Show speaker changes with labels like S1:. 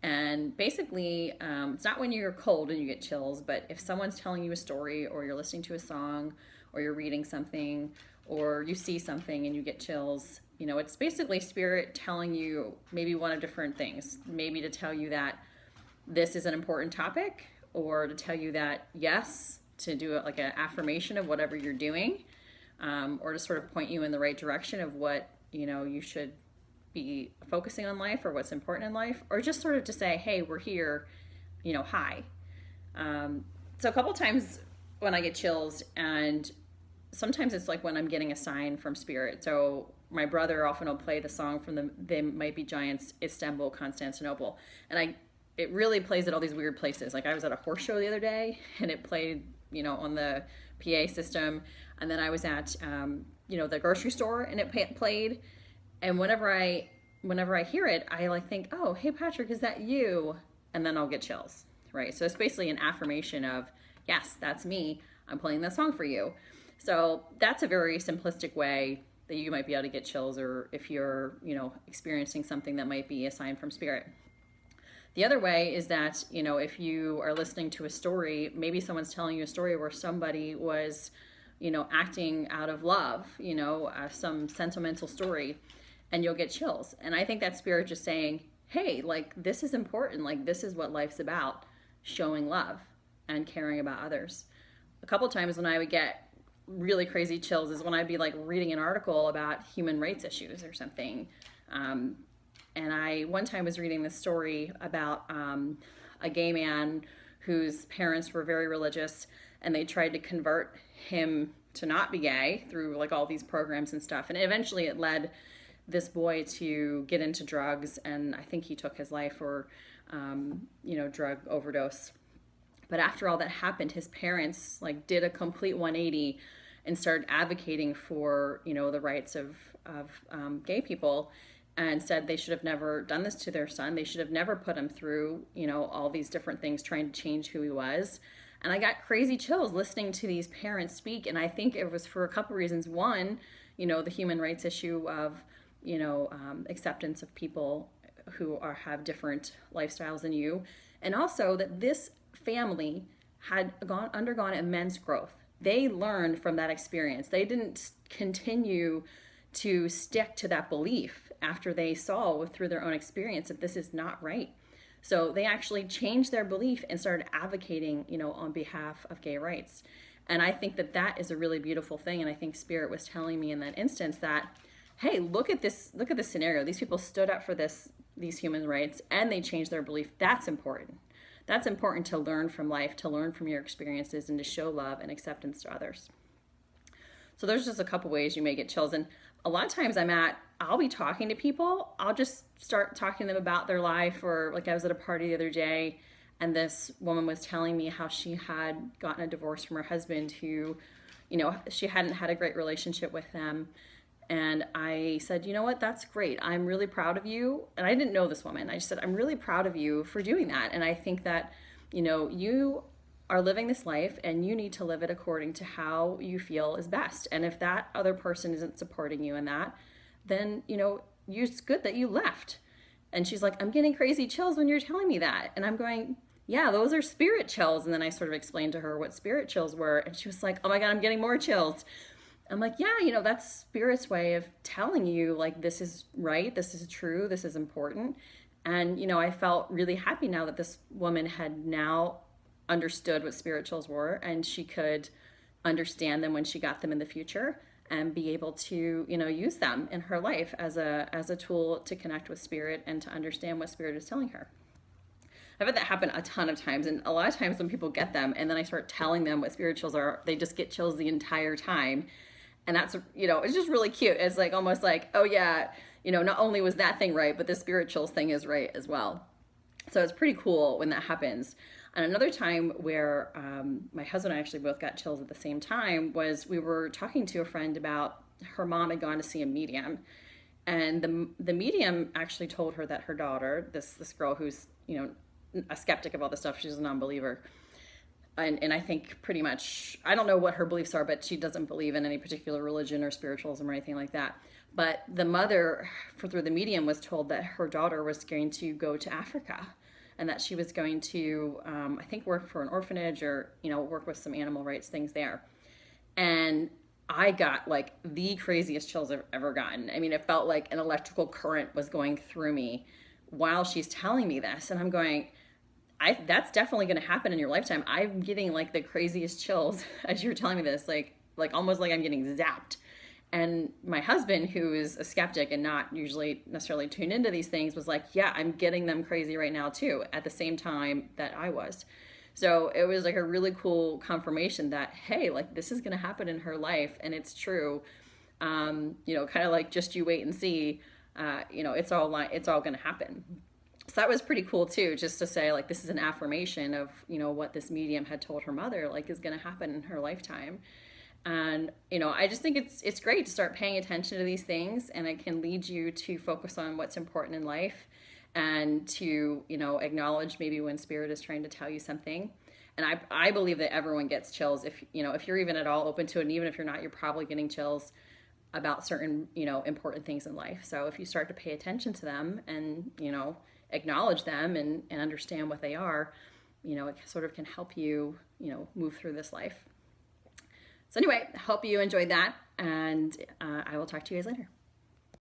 S1: And basically, it's not when you're cold and you get chills, but if someone's telling you a story, or you're listening to a song, or you're reading something, or you see something and you get chills, it's basically spirit telling you maybe one of different things. Maybe to tell you that this is an important topic, or to tell you that yes, to do it like an affirmation of whatever you're doing, or to sort of point you in the right direction of what you should be focusing on life, or what's important in life, or just sort of to say, hey, we're here, hi. So a couple times when I get chills, and sometimes it's like when I'm getting a sign from spirit. So my brother often will play the song from the They Might Be Giants, Istanbul, Constantinople, and it really plays at all these weird places. Like I was at a horse show the other day, and it played, on the PA system, and then I was at, the grocery store, and it played. And whenever I hear it, I like think, oh, hey Patrick, is that you? And then I'll get chills, right? So it's basically an affirmation of, yes, that's me. I'm playing that song for you. So that's a very simplistic way that you might be able to get chills, or if you're, experiencing something that might be a sign from spirit. The other way is that, if you are listening to a story, maybe someone's telling you a story where somebody was, acting out of love, some sentimental story, and you'll get chills. And I think that spirit just saying, hey, like this is important. Like this is what life's about, showing love and caring about others. A couple times when I would get really crazy chills is when I'd be like reading an article about human rights issues or something. And I one time was reading this story about a gay man whose parents were very religious, and they tried to convert him to not be gay through like all these programs and stuff. And eventually it led this boy to get into drugs, and I think he took his life, or drug overdose. But after all that happened, his parents like did a complete 180 and started advocating for the rights of gay people, and said they should have never done this to their son. They should have never put him through all these different things trying to change who he was. And I got crazy chills listening to these parents speak, and I think it was for a couple reasons. One, the human rights issue of acceptance of people who have different lifestyles than you, and also that this family had undergone immense growth. They learned from that experience. They didn't continue to stick to that belief after they saw through their own experience that this is not right. So they actually changed their belief and started advocating, on behalf of gay rights. And I think that that is a really beautiful thing. And I think Spirit was telling me in that instance that, hey, look at this scenario. These people stood up for these human rights, and they changed their belief. That's important. That's important to learn from life, to learn from your experiences, and to show love and acceptance to others. So there's just a couple ways you may get chills. And a lot of times I'll be talking to people. I'll just start talking to them about their life, or like I was at a party the other day, and this woman was telling me how she had gotten a divorce from her husband, who, she hadn't had a great relationship with them. And I said, you know what, that's great. I'm really proud of you. And I didn't know this woman. I just said, I'm really proud of you for doing that. And I think that, you are living this life, and you need to live it according to how you feel is best. And if that other person isn't supporting you in that, then, it's good that you left. And she's like, I'm getting crazy chills when you're telling me that. And I'm going, yeah, those are spirit chills. And then I sort of explained to her what spirit chills were. And she was like, oh my God, I'm getting more chills. I'm like, yeah, that's Spirit's way of telling you, like, this is right, this is true, this is important. And, I felt really happy now that this woman had now understood what spirituals were, and she could understand them when she got them in the future, and be able to, use them in her life as a tool to connect with Spirit and to understand what Spirit is telling her. I've had that happen a ton of times, and a lot of times when people get them and then I start telling them what spirituals are, they just get chills the entire time. And that's, it's just really cute. It's like almost like, oh yeah, not only was that thing right, but the spirituals thing is right as well. So it's pretty cool when that happens. And another time where my husband and I actually both got chills at the same time was we were talking to a friend about her mom had gone to see a medium. And the medium actually told her that her daughter, this girl who's, a skeptic of all this stuff, she's a non-believer, and I think pretty much, I don't know what her beliefs are, but she doesn't believe in any particular religion or spiritualism or anything like that. But the mother, through the medium, was told that her daughter was going to go to Africa, and that she was going to, I think, work for an orphanage, or work with some animal rights things there. And I got like the craziest chills I've ever gotten. I mean, it felt like an electrical current was going through me while she's telling me this, and I'm going, that's definitely going to happen in your lifetime. I'm getting like the craziest chills as you're telling me this, like almost like I'm getting zapped. And my husband, who is a skeptic and not usually necessarily tuned into these things, was like, yeah, I'm getting them crazy right now too, at the same time that I was. So it was like a really cool confirmation that, hey, like this is going to happen in her life, and it's true. Kind of like just you wait and see. It's all going to happen. So that was pretty cool too, just to say like this is an affirmation of what this medium had told her mother like is going to happen in her lifetime. And I just think it's great to start paying attention to these things, and it can lead you to focus on what's important in life, and to acknowledge maybe when spirit is trying to tell you something. And I believe that everyone gets chills, if if you're even at all open to it, and even if you're not, you're probably getting chills about certain important things in life. So if you start to pay attention to them, and acknowledge them, and understand what they are, it sort of can help you move through this life. So anyway, I hope you enjoyed that, and I will talk to you guys later.